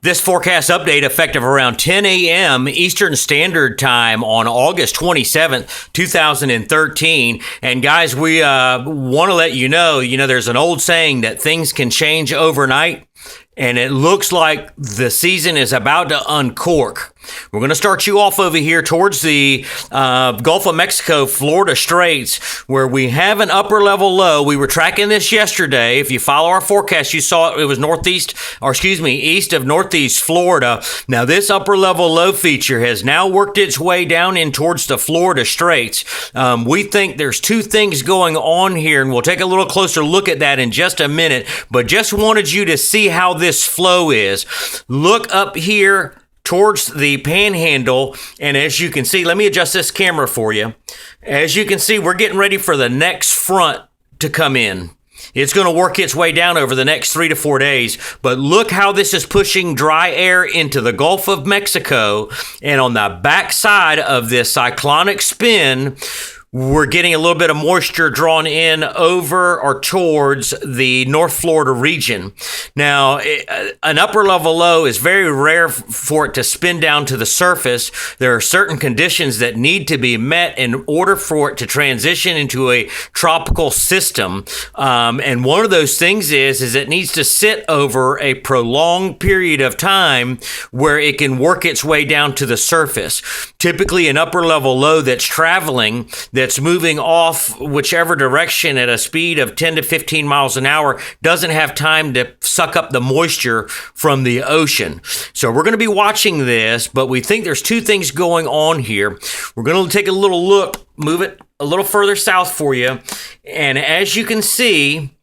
This forecast update effective around 10 a.m. Eastern Standard Time on August 27th, 2013. And guys, we want to let you know, there's an old saying that things can change overnight. And it looks like the season is about to uncork. We're going to start you off over here towards the Gulf of Mexico, Florida Straits, where we have an upper level low. We were tracking this yesterday. If you follow our forecast, you saw it was east of northeast Florida. Now, this upper level low feature has now worked its way down in towards the Florida Straits. We think there's two things going on here, and we'll take a little closer look at that in just a minute. But just wanted you to see how this flow is. Look up here towards the panhandle, and as you can see, let me adjust this camera for you. As you can see, we're getting ready for the next front to come in. It's going to work its way down over the next 3 to 4 days, but look how this is pushing dry air into the Gulf of Mexico, and on the backside of this cyclonic spin, we're getting a little bit of moisture drawn in over or towards the North Florida region. Now, an upper level low is very rare for it to spin down to the surface. There are certain conditions that need to be met in order for it to transition into a tropical system. And one of those things is it needs to sit over a prolonged period of time where it can work its way down to the surface. Typically, an upper level low that's traveling, that's moving off whichever direction at a speed of 10 to 15 miles an hour doesn't have time to suck up the moisture from the ocean. So we're going to be watching this, but we think there's two things going on here. We're going to take a little look, move it a little further south for you. And as you can see,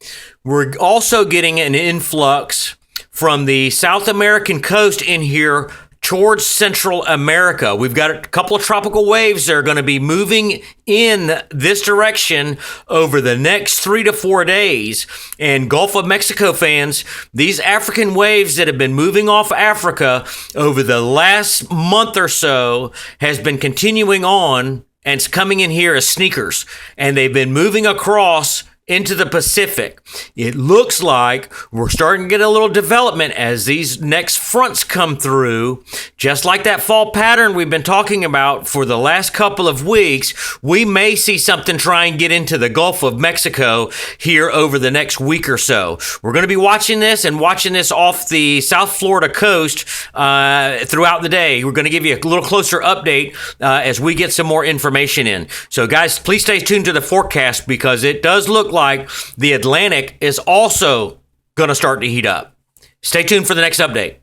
we're also getting an influx from the South American coast in here towards Central America. We've got a couple of tropical waves that are going to be moving in this direction over the next 3 to 4 days. And Gulf of Mexico fans, these African waves that have been moving off Africa over the last month or so has been continuing on, and it's coming in here as sneakers. And they've been moving across into the Pacific. It looks like we're starting to get a little development as these next fronts come through. Just like that fall pattern we've been talking about for the last couple of weeks, we may see something try and get into the Gulf of Mexico here over the next week or so. We're going to be watching this off the South Florida coast throughout the day. We're going to give you a little closer update as we get some more information in. So guys, please stay tuned to the forecast because it does look like the Atlantic is also going to start to heat up. Stay tuned for the next update.